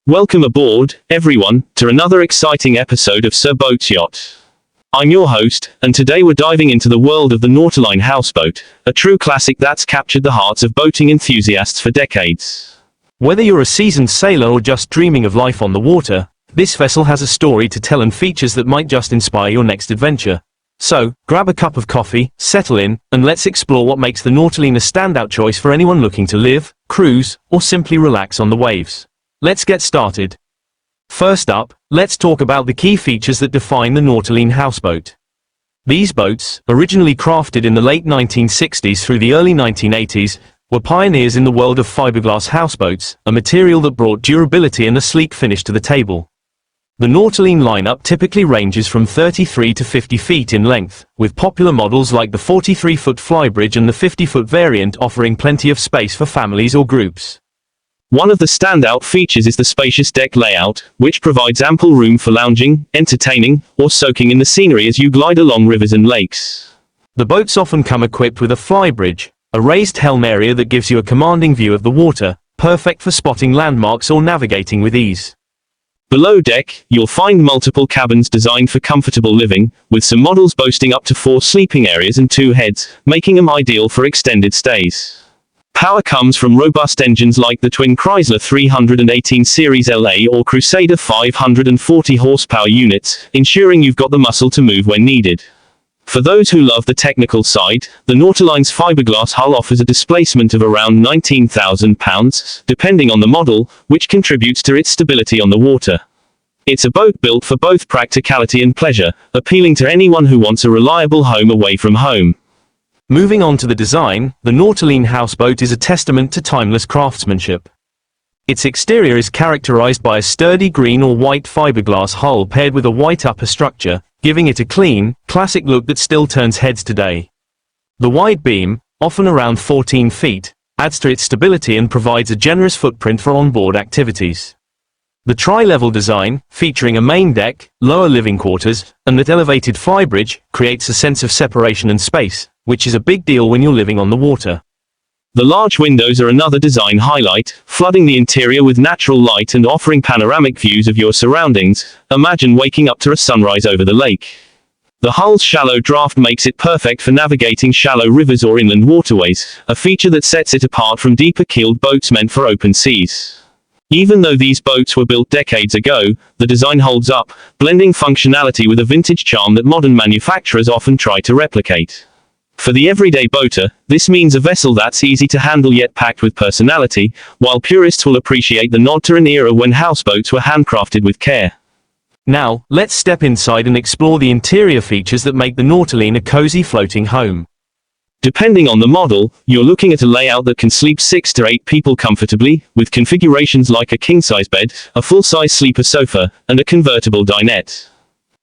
Welcome aboard, everyone, to another exciting episode of Sir Boat's Yacht. I'm your host, and today we're diving into the world of the Nautaline Houseboat, a true classic that's captured the hearts of boating enthusiasts for decades. Whether you're a seasoned sailor or just dreaming of life on the water, this vessel has a story to tell and features that might just inspire your next adventure. So, grab a cup of coffee, settle in, and let's explore what makes the Nautaline a standout choice for anyone looking to live, cruise, or simply relax on the waves. Let's get started. First up, let's talk about the key features that define the Nautaline houseboat. These boats, originally crafted in the late 1960s through the early 1980s, were pioneers in the world of fiberglass houseboats, a material that brought durability and a sleek finish to the table. The Nautaline lineup typically ranges from 33 to 50 feet in length, with popular models like the 43-foot flybridge and the 50-foot variant offering plenty of space for families or groups. One of the standout features is the spacious deck layout, which provides ample room for lounging, entertaining, or soaking in the scenery as you glide along rivers and lakes. The boats often come equipped with a flybridge, a raised helm area that gives you a commanding view of the water, perfect for spotting landmarks or navigating with ease. Below deck, you'll find multiple cabins designed for comfortable living, with some models boasting up to 4 sleeping areas and 2 heads, making them ideal for extended stays. Power comes from robust engines like the twin Chrysler 318 Series LA or Crusader 540 horsepower units, ensuring you've got the muscle to move when needed. For those who love the technical side, the Nautaline's fiberglass hull offers a displacement of around 19,000 pounds, depending on the model, which contributes to its stability on the water. It's a boat built for both practicality and pleasure, appealing to anyone who wants a reliable home away from home. Moving on to the design, the Nautaline houseboat is a testament to timeless craftsmanship. Its exterior is characterized by a sturdy green or white fiberglass hull paired with a white upper structure, giving it a clean, classic look that still turns heads today. The wide beam, often around 14 feet, adds to its stability and provides a generous footprint for onboard activities. The tri-level design, featuring a main deck, lower living quarters, and that elevated flybridge, creates a sense of separation and space, which is a big deal when you're living on the water. The large windows are another design highlight, flooding the interior with natural light and offering panoramic views of your surroundings. Imagine waking up to a sunrise over the lake. The hull's shallow draft makes it perfect for navigating shallow rivers or inland waterways, a feature that sets it apart from deeper-keeled boats meant for open seas. Even though these boats were built decades ago, the design holds up, blending functionality with a vintage charm that modern manufacturers often try to replicate. For the everyday boater, this means a vessel that's easy to handle yet packed with personality, while purists will appreciate the nod to an era when houseboats were handcrafted with care. Now, let's step inside and explore the interior features that make the Nautaline a cozy floating home. Depending on the model, you're looking at a layout that can sleep 6 to 8 people comfortably, with configurations like a king-size bed, a full-size sleeper sofa, and a convertible dinette.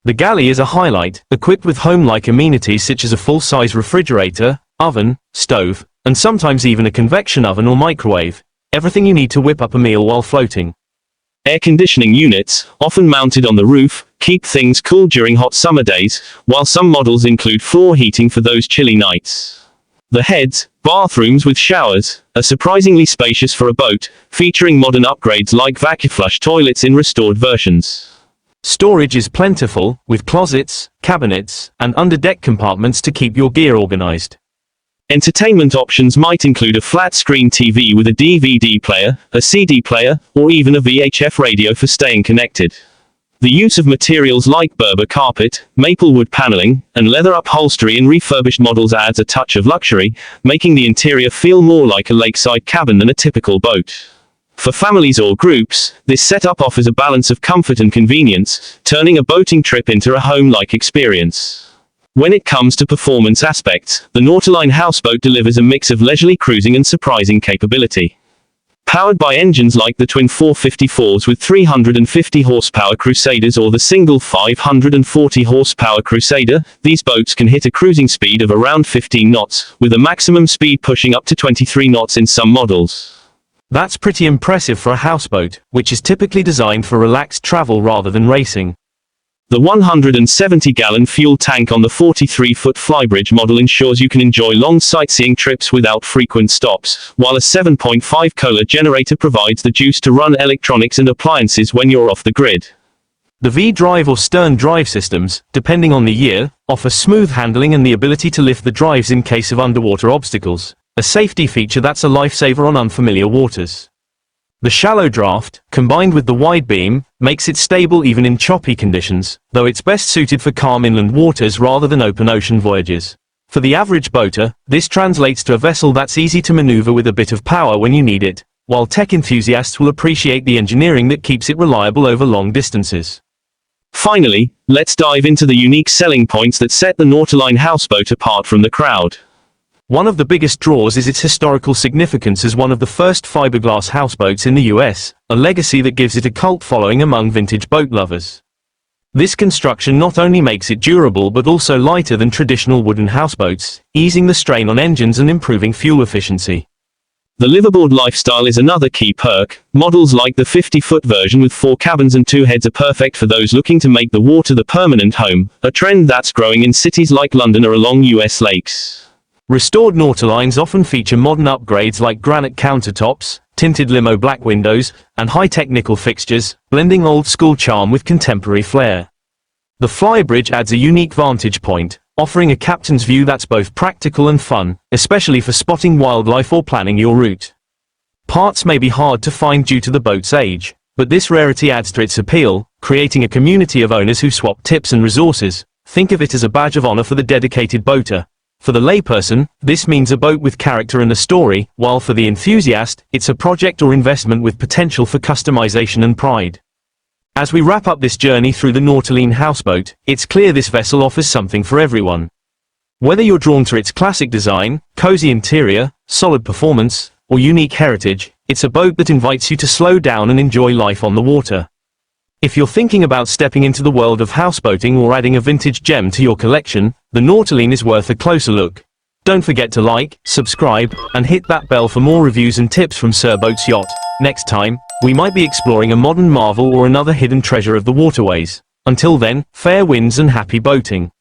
The galley is a highlight, equipped with home-like amenities such as a full-size refrigerator, oven, stove, and sometimes even a convection oven or microwave, everything you need to whip up a meal while floating. Air conditioning units, often mounted on the roof, keep things cool during hot summer days, while some models include floor heating for those chilly nights. The heads, bathrooms with showers, are surprisingly spacious for a boat, featuring modern upgrades like vacuum-flush toilets in restored versions. Storage is plentiful, with closets, cabinets, and under-deck compartments to keep your gear organized. Entertainment options might include a flat-screen TV with a DVD player, a CD player, or even a VHF radio for staying connected. The use of materials like Berber carpet, maple wood paneling, and leather upholstery in refurbished models adds a touch of luxury, making the interior feel more like a lakeside cabin than a typical boat. For families or groups, this setup offers a balance of comfort and convenience, turning a boating trip into a home-like experience. When it comes to performance aspects, the Nautaline houseboat delivers a mix of leisurely cruising and surprising capability. Powered by engines like the twin 454s with 350 horsepower Crusaders or the single 540 horsepower Crusader, these boats can hit a cruising speed of around 15 knots, with a maximum speed pushing up to 23 knots in some models. That's pretty impressive for a houseboat, which is typically designed for relaxed travel rather than racing. The 170-gallon fuel tank on the 43-foot flybridge model ensures you can enjoy long sightseeing trips without frequent stops, while a 7.5 Kohler generator provides the juice to run electronics and appliances when you're off the grid. The V-drive or stern drive systems, depending on the year, offer smooth handling and the ability to lift the drives in case of underwater obstacles, a safety feature that's a lifesaver on unfamiliar waters. The shallow draft, combined with the wide beam, makes it stable even in choppy conditions, though it's best suited for calm inland waters rather than open ocean voyages. For the average boater, this translates to a vessel that's easy to maneuver with a bit of power when you need it, while tech enthusiasts will appreciate the engineering that keeps it reliable over long distances. Finally, let's dive into the unique selling points that set the Nautaline Houseboat apart from the crowd. One of the biggest draws is its historical significance as one of the first fiberglass houseboats in the US, a legacy that gives it a cult following among vintage boat lovers. This construction not only makes it durable but also lighter than traditional wooden houseboats, easing the strain on engines and improving fuel efficiency. The liveaboard lifestyle is another key perk. Models like the 50-foot version with 4 cabins and 2 heads are perfect for those looking to make the water the permanent home, a trend that's growing in cities like London or along US lakes. Restored Nautalines often feature modern upgrades like granite countertops, tinted limo black windows, and high-tech nickel fixtures, blending old-school charm with contemporary flair. The flybridge adds a unique vantage point, offering a captain's view that's both practical and fun, especially for spotting wildlife or planning your route. Parts may be hard to find due to the boat's age, but this rarity adds to its appeal, creating a community of owners who swap tips and resources. Think of it as a badge of honor for the dedicated boater. For the layperson, this means a boat with character and a story, while for the enthusiast, it's a project or investment with potential for customization and pride. As we wrap up this journey through the Nautaline Houseboat, it's clear this vessel offers something for everyone. Whether you're drawn to its classic design, cozy interior, solid performance, or unique heritage, it's a boat that invites you to slow down and enjoy life on the water. If you're thinking about stepping into the world of houseboating or adding a vintage gem to your collection, the Nautaline is worth a closer look. Don't forget to like, subscribe, and hit that bell for more reviews and tips from Sir Boat's Yacht. Next time, we might be exploring a modern marvel or another hidden treasure of the waterways. Until then, fair winds and happy boating.